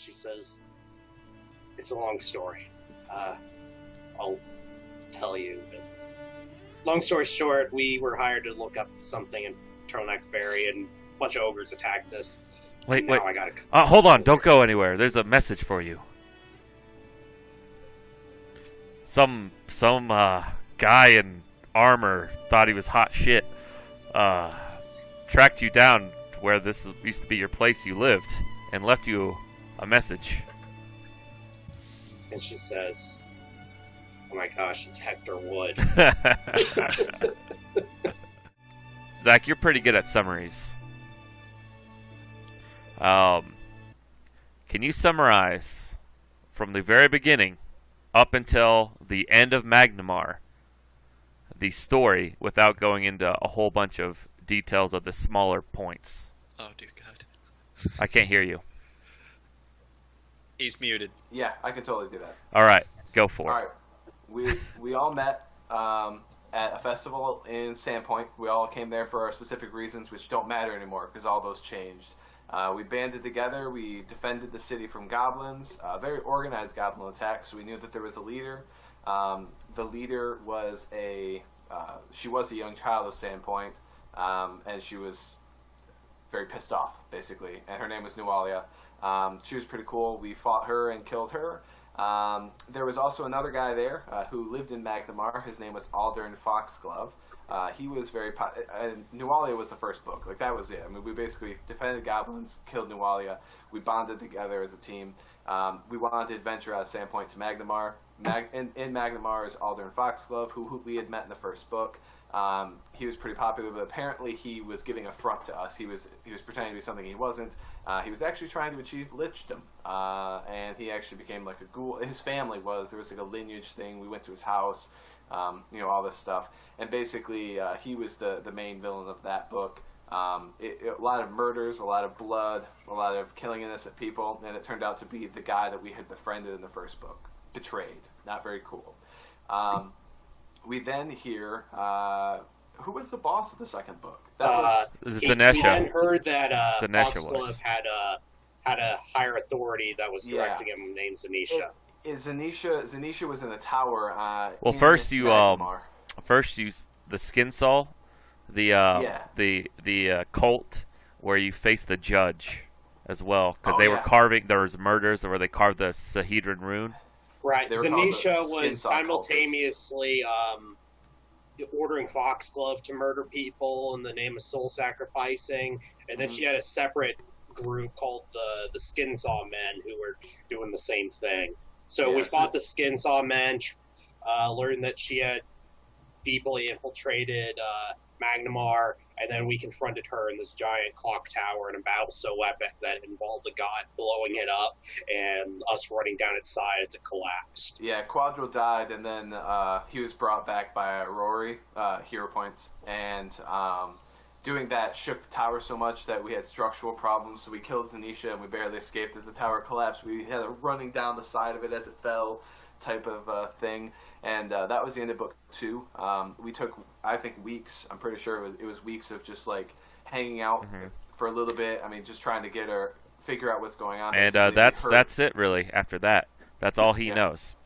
she says, "It's a long story. I'll tell you. But long story short, we were hired to look up something in Turtleneck Ferry, and a bunch of ogres attacked us. Wait. I gotta Hold on. Don't go anywhere. There's a message for you. Some guy in armor thought he was hot shit. Tracked you down to where this used to be your place you lived, and left you a message." And she says, "Oh my gosh, it's Hector Wood." Zach, you're pretty good at summaries. Can you summarize from the very beginning up until the end of Magnamar the story without going into a whole bunch of details of the smaller points? Oh, dear God. I can't hear you. He's muted. Yeah, I can totally do that. All right, go for it. All right, we all met at a festival in Sandpoint. We all came there for our specific reasons, which don't matter anymore because all those changed. We banded together. We defended the city from goblins, very organized goblin attacks. So we knew that there was a leader. The leader was she was a young child of Sandpoint, and she was very pissed off, basically. And her name was Nualia. She was pretty cool. We fought her and killed her. There was also another guy there who lived in Magnamar. His name was Aldern Foxglove. He was very... Nualia was the first book. Like, that was it. I mean, we basically defended goblins, killed Nualia. We bonded together as a team. We wanted to adventure out of Sandpoint to Magnamar. In Magnamar is Aldern Foxglove, who we had met in the first book. He was pretty popular, but apparently he was giving a front to us. He was pretending to be something he wasn't. He was actually trying to achieve lichdom, and he actually became like a ghoul. His family there was like a lineage thing. We went to his house, all this stuff, and basically he was the main villain of that book. A lot of murders, a lot of blood, a lot of killing innocent people, and it turned out to be the guy that we had befriended in the first book. Betrayed. Not very cool. We then hear who was the boss of the second book? That was Zanesha. We then heard that Zanesha Foxglove had a higher authority that was directing him, named Zanisha. Zanisha was in a tower. Well, first you the skin saw, the cult where you face the judge as well, because they were carving. There was murders where they carved the Sahedron rune. Right, Zanisha was simultaneously ordering Foxglove to murder people in the name of soul sacrificing, and then she had a separate group called the Skin Saw Men who were doing the same thing. So we fought the Skin Saw Men, learned that she had deeply infiltrated Magnamar, and then we confronted her in this giant clock tower in a battle so epic that involved the god blowing it up and us running down its side as it collapsed. Yeah, Quadro died, and then he was brought back by Rory, hero points, and doing that shook the tower so much that we had structural problems, so we killed Zanisha and we barely escaped as the tower collapsed. We had a running down the side of it as it fell type of thing. And that was the end of book 2. We took, I think, weeks. I'm pretty sure it was weeks of just like hanging out for a little bit. I mean, just trying to figure out what's going on. And that's it really. After that, that's all he knows.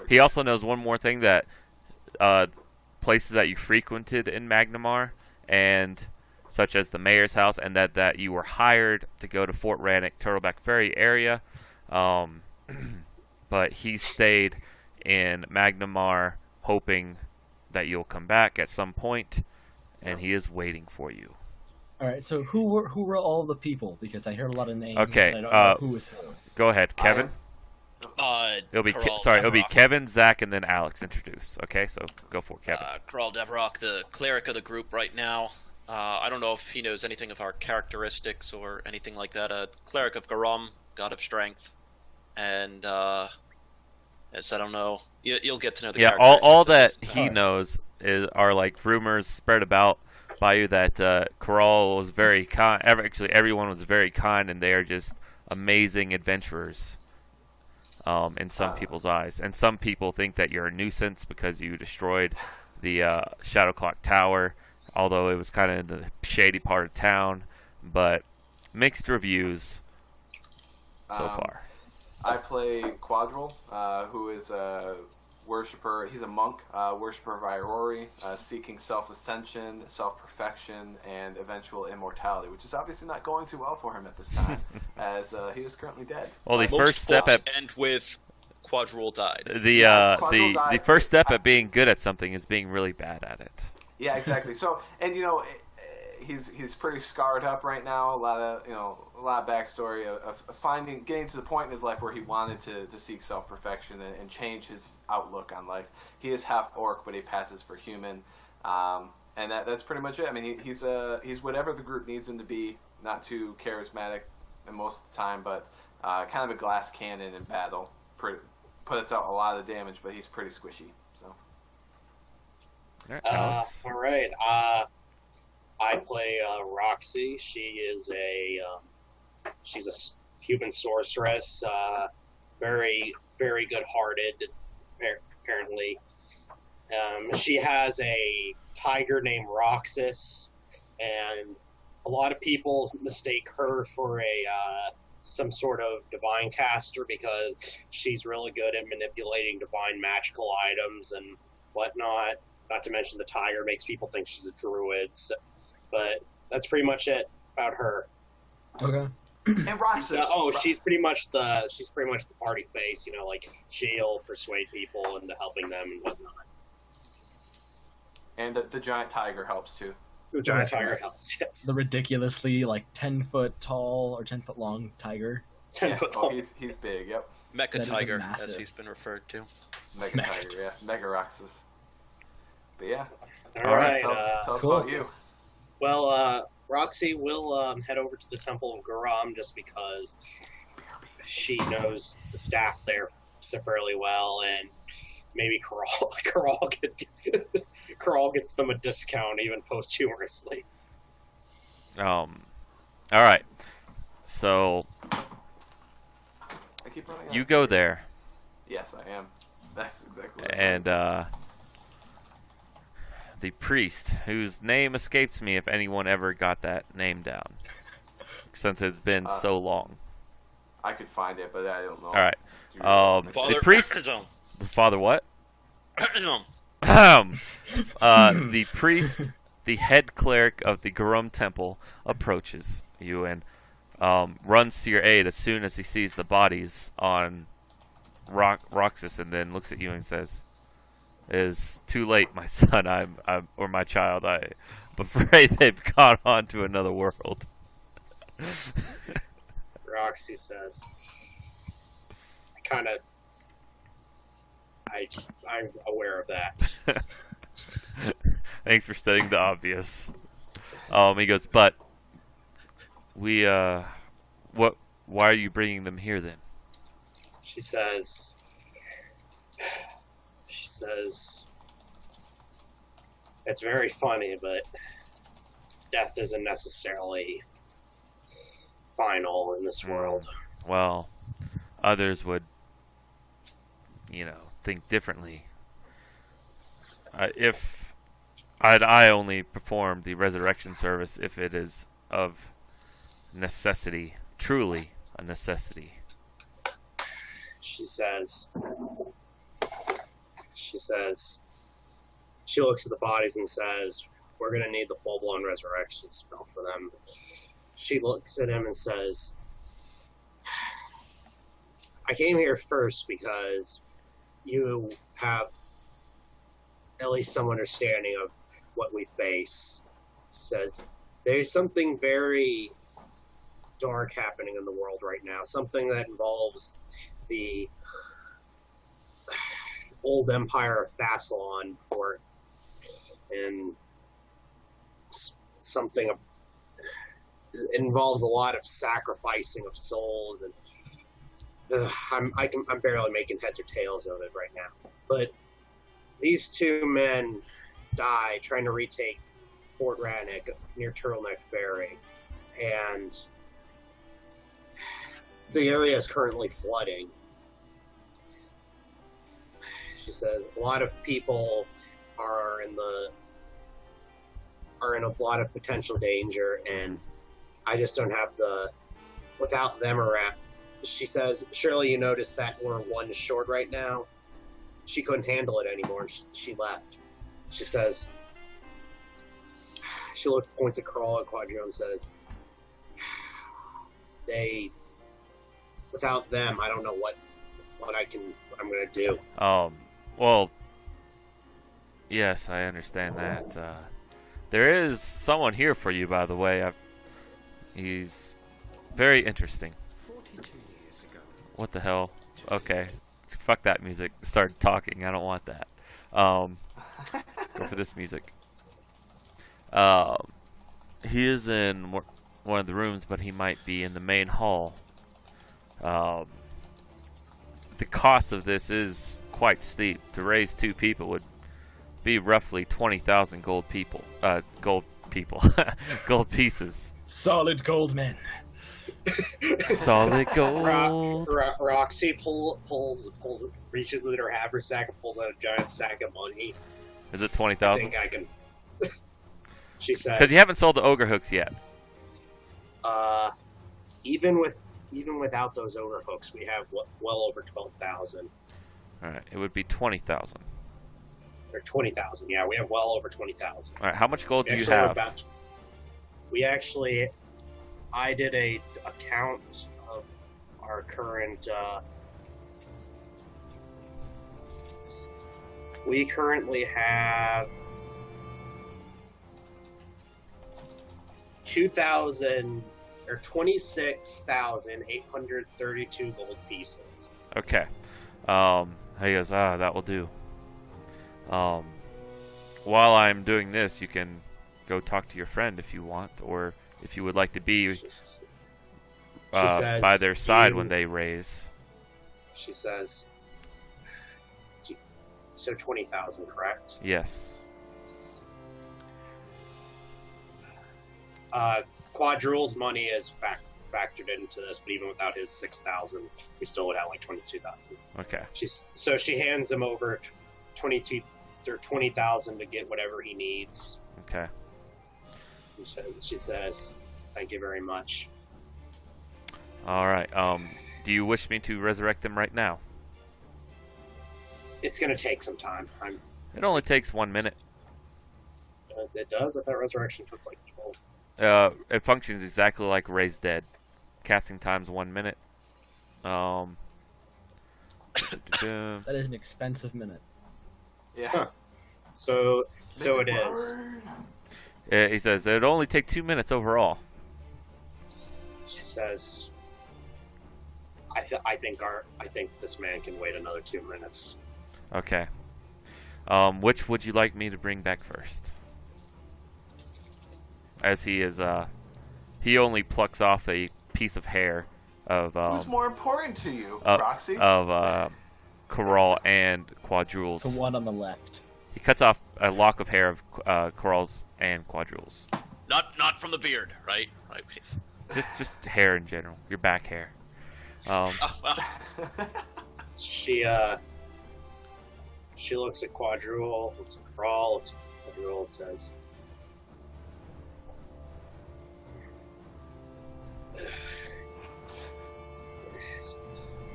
He also knows one more thing, that places that you frequented in Magnamar, and such as the mayor's house, and that you were hired to go to Fort Rannoch, Turtleback Ferry area, but he stayed in Magnamar, hoping that you'll come back at some point, and he is waiting for you. All right. So who were all the people? Because I heard a lot of names. Okay. And I don't know who was who. Go ahead, Kevin. It'll be Kevin, Zach, and then Alex introduce. Okay, so go for it, Kevin. Kral Devrock, the cleric of the group right now. I don't know if he knows anything of our characteristics or anything like that. Cleric of Garum, god of strength, and yes, I don't know. You'll get to know the characteristics. Yeah, all that he knows are like rumors spread about by you that Kral was very kind. Actually, everyone was very kind, and they are just amazing adventurers. In some people's eyes, and some people think that you're a nuisance because you destroyed the Shadow Clock Tower, although it was kind of in the shady part of town. But mixed reviews. so far? I play Quadril, who is a worshiper. He's a monk, worshiper of Iorori, seeking self-ascension, self-perfection, and eventual immortality, which is obviously not going too well for him at this time, as he is currently dead. Well, the Most first step books at end with Quadrule died. Quadril the died. first step at being good at something is being really bad at it. Yeah, exactly. So, and he's pretty scarred up right now. A lot of backstory of getting to the point in his life where he wanted to seek self-perfection and change his outlook on life. He is half orc, but he passes for human, and that's pretty much it. I mean, he's whatever the group needs him to be. Not too charismatic, most of the time, but kind of a glass cannon in battle. Puts out a lot of damage, but he's pretty squishy. So. All right. I play Roxy. She's a human sorceress, very, very good-hearted, apparently. She has a tiger named Roxas, and a lot of people mistake her for some sort of divine caster because she's really good at manipulating divine magical items and whatnot. Not to mention the tiger makes people think she's a druid. So, but that's pretty much it about her. Okay. And Roxas. She's pretty much the party face. Like she'll persuade people into helping them and whatnot. And the giant tiger helps too. The giant tiger helps. Yes. The ridiculously 10-foot tall or 10-foot long tiger. 10-foot tall. Oh, he's big. Yep. Mecha Tiger, as massive. he's been referred to. Mega tiger. Yeah. Mega Roxas. But yeah. All right. Tell us cool. about you. Well, Roxy will head over to the Temple of Garam just because she knows the staff there so fairly well, and maybe Carl gets them a discount even posthumously. All right. So I keep running out. you go there, Yes, I am. That's exactly what and the priest, whose name escapes me if anyone ever got that name down, since it's been so long. I could find it, but I don't know. All right. Father The priest. Zone. The father what? Zone. The priest, the head cleric of the Garum Temple, approaches you and runs to your aid as soon as he sees the bodies on Roxas, and then looks at you and says, "It is too late, my son. Or my child. I'm afraid they've gone on to another world." Roxy says, I'm aware of that. Thanks for stating the obvious. He goes, but we, why are you bringing them here then? She says, it's very funny, but death isn't necessarily final in this world. Well, others would, think differently. If I only perform the resurrection service if it is of necessity, truly a necessity. She looks at the bodies and says, we're going to need the full-blown resurrection spell for them. She looks at him and says, I came here first because you have at least some understanding of what we face. She says, there's something very dark happening in the world right now, something that involves the old empire of Thassalon and something it involves a lot of sacrificing of souls, and I'm barely making heads or tails of it right now. But these two men die trying to retake Fort Radnick near Turtleneck Ferry, and the area is currently flooding. She says a lot of people are in a lot of potential danger, and I just don't have without them around, she says, "Surely you noticed that we're one short right now." She couldn't handle it anymore. She left. She says, she points at Crawl and Quadrille and says, without them, I don't know what I'm gonna do. Well, yes, I understand that. There is someone here for you, by the way. He's very interesting. 42 years ago. What the hell? Okay. Fuck that music. Start talking. I don't want that. Go for this music. He is in one of the rooms, but he might be in the main hall. The cost of this is quite steep. To raise 2 people would be roughly 20,000 gold pieces. Solid gold, man. Solid gold. Roxy reaches into her haversack and pulls out a giant sack of money. Is it I 20,000? think I can. She says, Because you haven't sold the ogre hooks yet. Even without those ogre hooks, we have well over 12,000. All right, it would be 20,000. Or 20,000. Yeah, we have well over 20,000. All right, how much gold do you Actually, have? I did a count of our current. We currently have 26,832 gold pieces. Okay. He goes, that will do. While I'm doing this, you can go talk to your friend if you want, or if you would like to be by their side when they raise. She says, so 20,000, correct? Yes. Quadrule's money is factored into this, but even without his 6,000, we still would have like 22,000. Okay. So she hands him over 20,000 to get whatever he needs. Okay. She says, "Thank you very much." All right. Do you wish me to resurrect them right now? It's gonna take some time. It only takes 1 minute. It does. I thought resurrection took like 12. It functions exactly like Raise Dead. Casting time's 1 minute. That is an expensive minute. Yeah. Huh. So it is. He says it'd only take 2 minutes overall. She says, I think this man can wait another 2 minutes." Okay. Which would you like me to bring back first? As he is, he only plucks off a piece of hair of Who's more important to you, of Roxy? Coral and Quadrule's. The one on the left. He cuts off a lock of hair of Coral's and Quadrule's. Not from the beard, right? Right. Just hair in general. Your back hair. Oh, well. She looks at Quadrule, looks at Crawl, looks at Quadrule, and says,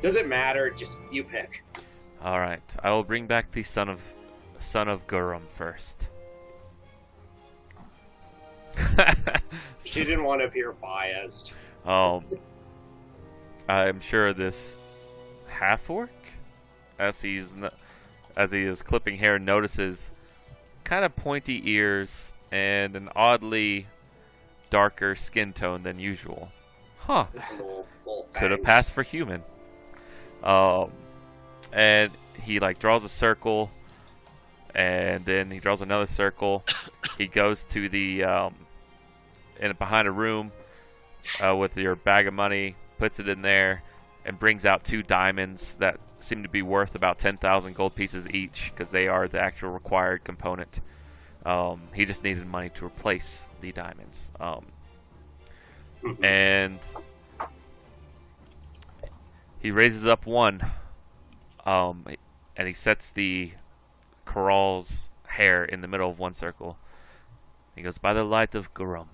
"Does it matter? Just you pick." All right. I will bring back the son of Gurum first. She didn't want to appear biased. I'm sure this half-orc, as he is clipping hair, notices kind of pointy ears and an oddly darker skin tone than usual. Huh. Little Could have fangs. passed for human. And he draws a circle, and then he draws another circle. He goes to the behind a room with your bag of money, puts it in there, and brings out 2 diamonds that seem to be worth about 10,000 gold pieces each, because they are the actual required component. He just needed money to replace the diamonds. And he raises up 1, and he sets the Coral's hair in the middle of 1 circle. He goes, "By the light of Gurum,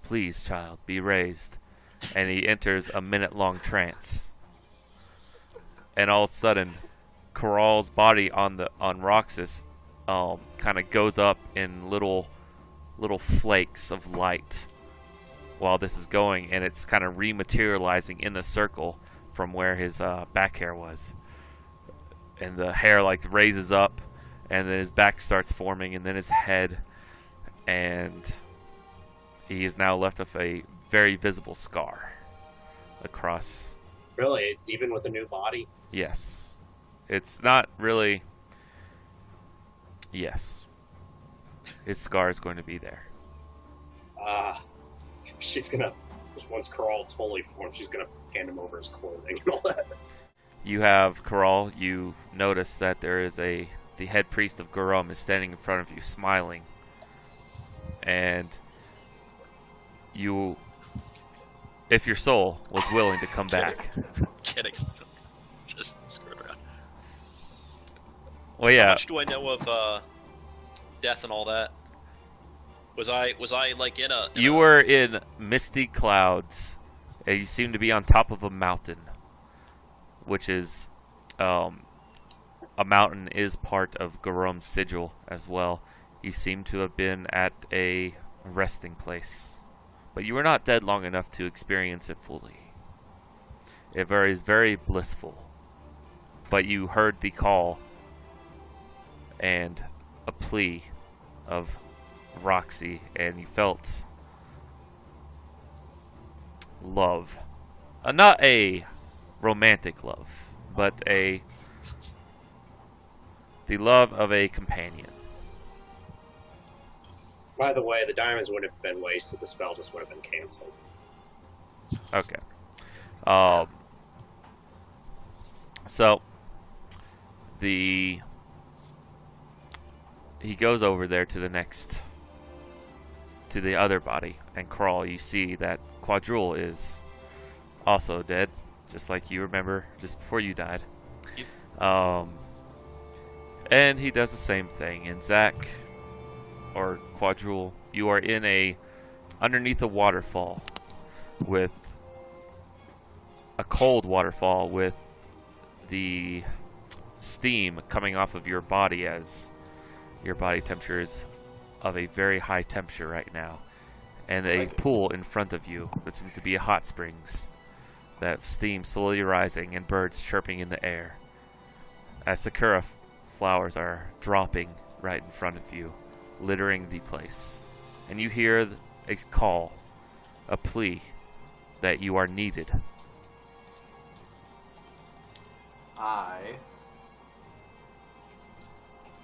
please, child, be raised. and he enters a minute-long trance. And all of a sudden, Coral's body on Roxas kind of goes up in little flakes of light while this is going, and it's kind of rematerializing in the circle from where his back hair was. And the hair like raises up, and then his back starts forming, and then his head, and he is now left with a very visible scar across. Really? Even with a new body? Yes. It's not really. Yes. His scar is going to be there. She's gonna, once Coral's fully formed, she's gonna hand him over his clothing and all that. You have Coral. You notice that there is the head priest of Gurum is standing in front of you, smiling. And you, if your soul was willing to come back. Kidding. Just screwing around. Well, yeah. How much do I know of death and all that? Was I like in a? You were in misty clouds. And you seem to be on top of a mountain, which is, a mountain is part of Gurum's sigil as well. You seem to have been at a resting place, but you were not dead long enough to experience it fully. It is very blissful, but you heard the call and a plea of Roxy, and you felt love. Not a romantic love, but the love of a companion. By the way, the diamonds wouldn't have been wasted. The spell just would have been canceled. Okay. So he goes over there to the other body, and Crawl, you see that Quadrule is also dead, just like you remember just before you died. And he does the same thing. And Zach, or Quadrule, you are underneath a waterfall, with a cold waterfall with the steam coming off of your body, as your body temperature is of a very high temperature right now, and a pool in front of you that seems to be a hot springs, that steam slowly rising and birds chirping in the air as sakura flowers are dropping right in front of you, littering the place. And you hear a call, a plea that you are needed. I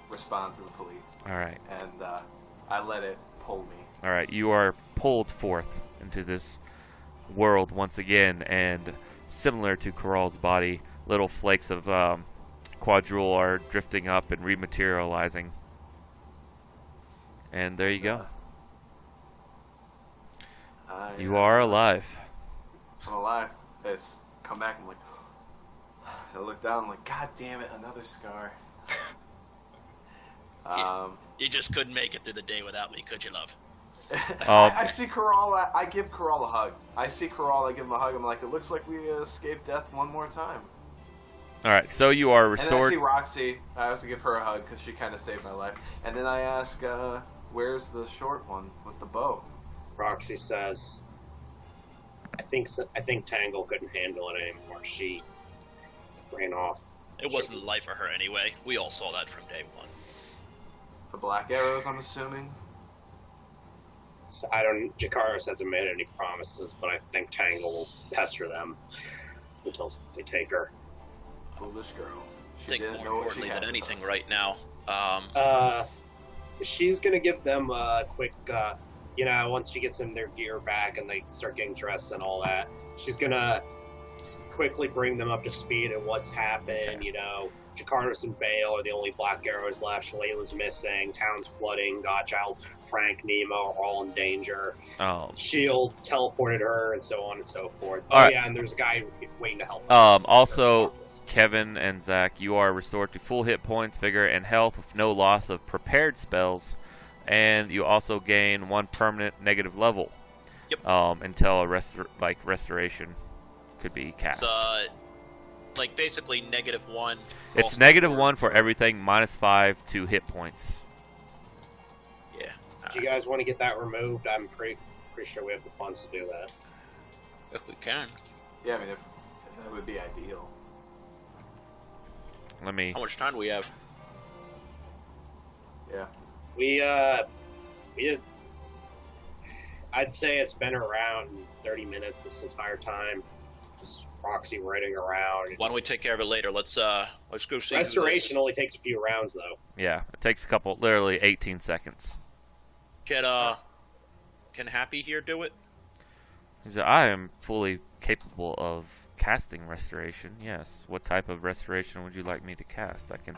respond to the plea. Alright. And I let it pull me. Alright, you are pulled forth into this world once again, and similar to Coral's body, little flakes of Quadrule are drifting up and rematerializing. And there you go. You are alive. I'm alive. I just come back and I'm like, I look down, I'm like, God damn it, another scar. You just couldn't make it through the day without me, could you, love? I see Coral, I give Coral a hug. I see Coral, I give him a hug. I'm like, it looks like we escaped death one more time. Alright, so you are restored. And then I see Roxy. I also give her a hug because she kind of saved my life. And then I ask, where's the short one with the bow? Roxy says, I think Tangle couldn't handle it anymore. She ran off. It wasn't life for her anyway. We all saw that from day one. The black arrows, I'm assuming? Jakaris hasn't made any promises, but I think Tangle will pester them until they take her. Foolish girl. I think more importantly than anything right now, she's gonna give them a quick, once she gets in their gear back and they start getting dressed and all that, she's gonna quickly bring them up to speed on what's happened. Okay. Jakaris and Vale are the only black arrows left. Shaleila's missing. Town's flooding. Godchild, Frank, Nemo are all in danger. Shield teleported her, and so on and so forth. Yeah, and there's a guy waiting to help us. Also, Kevin and Zach, you are restored to full hit points, vigor, and health with no loss of prepared spells, and you also gain 1 permanent negative level. Yep. Until a restoration could be cast. It's like basically -1. for It's all -1 stuff. for everything, -5 to hit points. Yeah. Do you guys want to get that removed? I'm pretty sure we have the funds to do that. If we can. Yeah, I mean, if that would be ideal. Let me. How much time do we have? Yeah. We I'd say it's been around 30 minutes this entire time. Just Roxy running around. Why don't we take care of it later? Let's go see. who Restoration only takes a few rounds, though. Yeah, it takes a couple, literally 18 seconds. this- Can Happy here do it? He said, I am fully capable of casting restoration. Yes. What type of restoration would you like me to cast? I can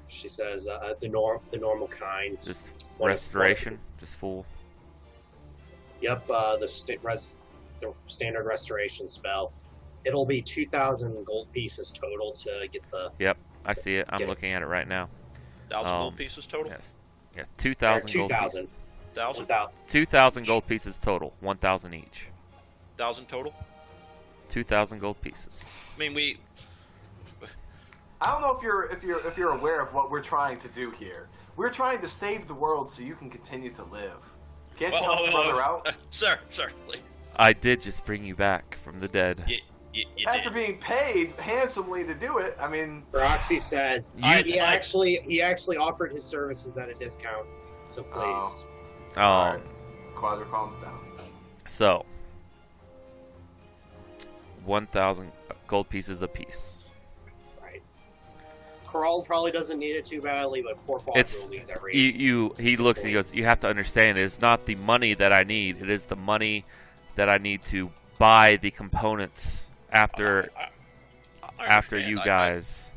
She says the normal kind. just One- restoration, just full. Yep, the standard restoration spell. It'll be 2,000 gold pieces total to get the. Yep, I see it. I'm Get it. looking at it right now. 1,000 gold pieces total. Yes, yes, 2,000 gold 2,000. pieces. 1,000. 1,000. 2,000 gold pieces total. 1,000 each. 1,000 total. 2,000 gold pieces. I mean, we. I don't know if you're aware of what we're trying to do here. We're trying to save the world so you can continue to live. Can't you help a brother out? Sir, please. I did just bring you back from the dead. You After did. being paid handsomely to do it, I mean, Roxy says You- he actually offered his services at a discount. So please. alright. Quadra calms down. So 1,000 gold pieces apiece. Right. Crawl probably doesn't need it too badly, but poor It's Quadrille needs every. he looks and he goes, you have to understand, it's not the money that I need, it is the money that I need to buy the components after I after understand. you guys.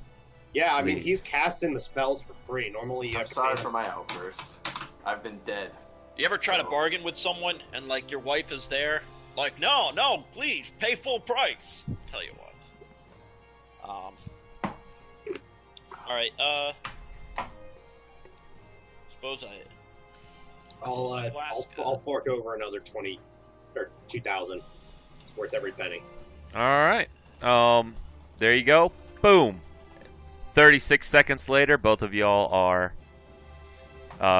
Yeah, I mean Leave. he's casting the spells for free. Normally you I'm have to sorry pay for us. my outburst. I've been dead. You ever try to bargain with someone and like your wife is there? Like, no, please pay full price. Tell you what. All right. Suppose I'll fork over another 20 or 2,000. It's worth every penny. All right. There you go. Boom. 36 seconds later, both of y'all are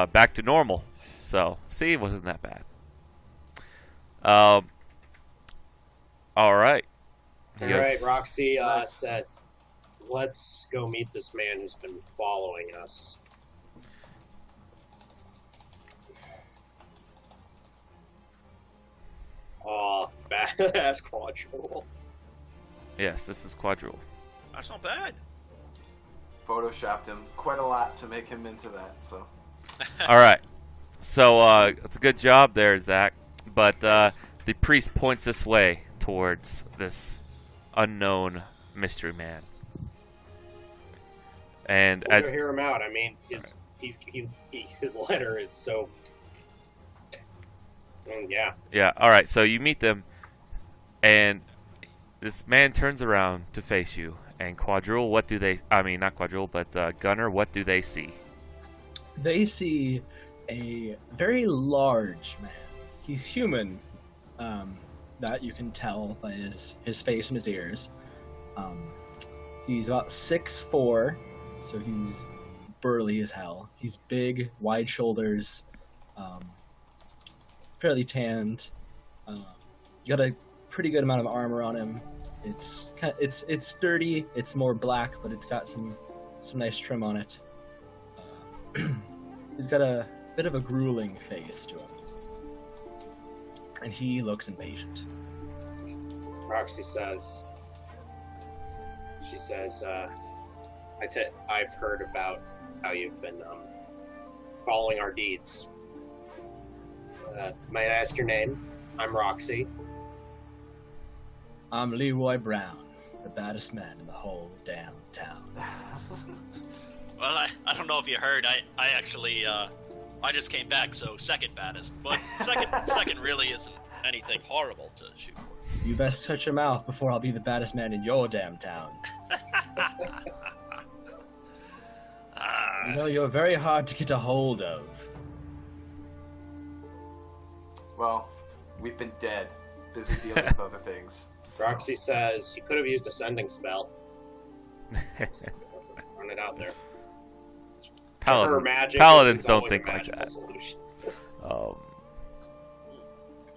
back to normal. So, see, it wasn't that bad. All right. All Yes. right, Roxy Nice. says, "Let's go meet this man who's been following us." Oh, badass Quadrille. Yes, this is Quadrille. that's not bad. Photoshopped him quite a lot to make him into that, so. All right. So, it's a good job there, Zach. But the priest points this way towards this unknown mystery man. And We'll as go hear him out. I mean, his letter is so. Yeah. yeah, all right. So you meet them, and this man turns around to face you. And Quadrille, what do they? I mean, not Quadrille, but Gunner. What do they see? They see a very large man. He's human, that you can tell by his face and his ears. He's about 6'4", so he's burly as hell. He's big, wide shoulders, fairly tanned. Got a pretty good amount of armor on him. It's sturdy. It's more black, but it's got some nice trim on it. He's got a bit of a grueling face to him, and he looks impatient. Roxy says. She says, "I've heard about how you've been following our deeds. Might I ask your name? I'm Roxy." I'm Leroy Brown, the baddest man in the whole damn town. Well, I don't know if you heard. I actually I just came back, so second baddest. But second really isn't anything horrible to shoot for. You best shut your mouth before I'll be the baddest man in your damn town. You know, you're very hard to get a hold of. Well, We've been dead, busy dealing with other things. So. Roxy says, you could have used a sending spell. Run it out there. Paladins don't think like that.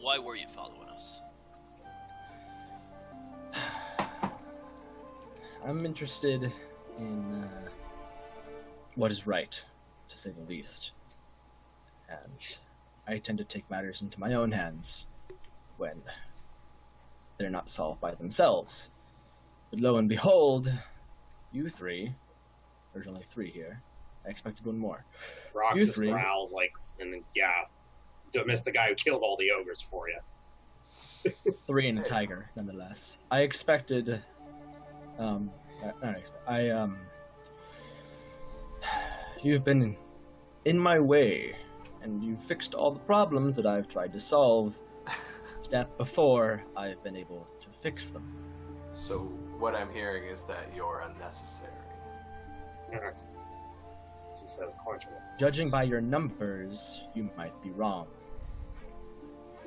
Why were you following us? I'm interested in what is right, to say the least. And I tend to take matters into my own hands when they're not solved by themselves. But lo and behold, you three, there's only 3 here. I expected one more. Roxas growls like, and then, yeah, don't miss the guy who killed all the ogres for you. 3 and a tiger, nonetheless. I expected, you've been in my way, and you've fixed all the problems that I've tried to solve. Step before I've been able to fix them. So what I'm hearing is that you're unnecessary. Yes. He says cordial. Judging by your numbers, you might be wrong.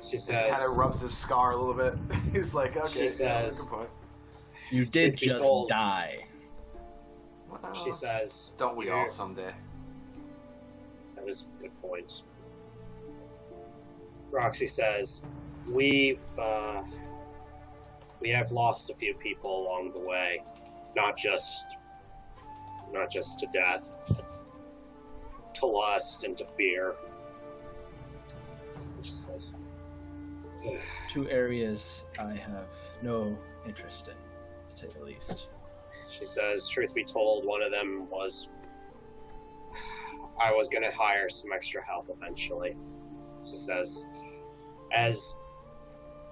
She says. Kind of rubs his scar a little bit. He's like, okay. She says. Good point. You did just die. Well, she says. Don't we all someday? That was a good point. Roxy says, we have lost a few people along the way, not just to death, but to lust and to fear. She says, 2 areas I have no interest in, to say the least. She says, truth be told, one of them was I was going to hire some extra help eventually. She says, as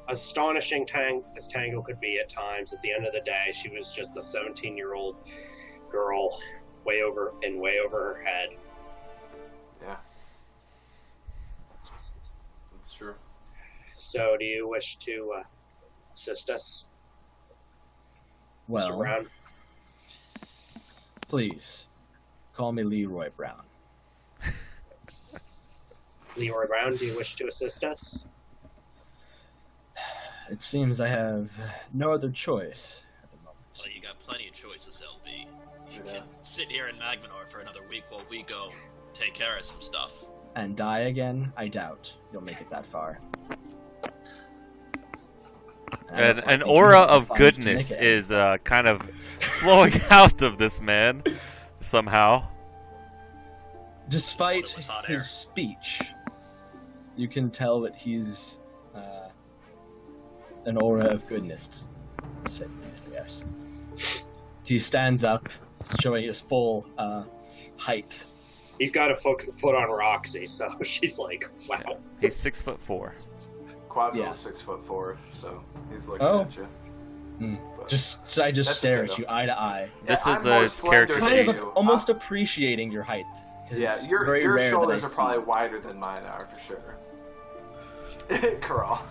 astonishing as Tango could be at times, at the end of the day, she was just a 17-year-old girl way over her head. Yeah. That's true. So, do you wish to assist us, Well, Mr. Brown? Please, call me Leroy Brown. Leroy Brown, do you wish to assist us? It seems I have no other choice at the moment. Well, you got plenty of choices, LB. You Yeah. can sit here in Magnamar for another week while we go take care of some stuff. And die again? I doubt you'll make it that far. And an aura of goodness is kind of flowing out of this man somehow. Despite Hot air. his speech, you can tell that he's an aura of goodness, to say the least, yes. He stands up, showing his full height. He's got a foot on Roxy, so she's like, wow. He's 6'4". Quadrill's Yeah. 6'4", so he's looking Oh. at you. But I just That's stare okay, at you though. eye to eye, This Yeah, is I'm more his slender character than kind sheet. of you. almost appreciating your height. 'cause Yeah, it's your very rare that shoulders I are see- probably wider than mine are, for sure. Carl.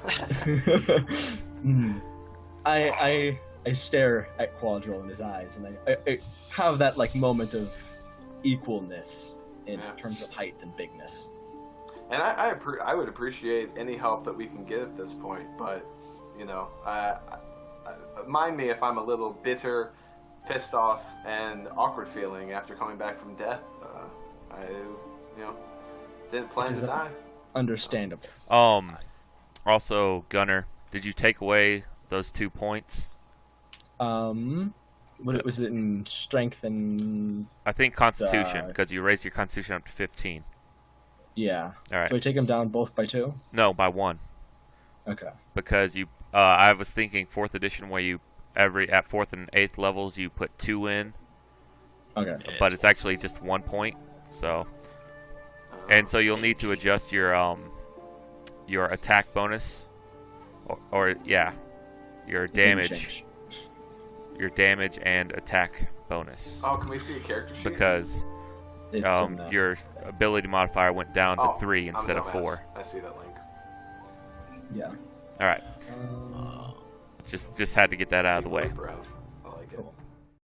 I stare at Quadrille in his eyes, and I have that like moment of equalness in Yeah. terms of height and bigness. And I would appreciate any help that we can get at this point, but, you know, mind me if I'm a little bitter, pissed off, and awkward feeling after coming back from death. I, didn't plan to die. Understandable. Also, Gunner, did you take away those 2 points? What was it in strength and I think Constitution, because you raised your Constitution up to 15. yeah? All right. Do I take them down both by 2? No, by 1. Okay. Because you, I was thinking 4th edition where you at 4th and 8th levels you put 2 in, Okay. but it's actually just 1 point. So, and so you'll need to adjust your attack bonus, or your damage. Your damage and attack bonus, Oh, can we see a character sheet? because It's in the- your ability modifier went down to Oh, 3 I'm instead of dumbass. 4. I see that link. yeah. All right, Um, just had to get that out of the way. Bro.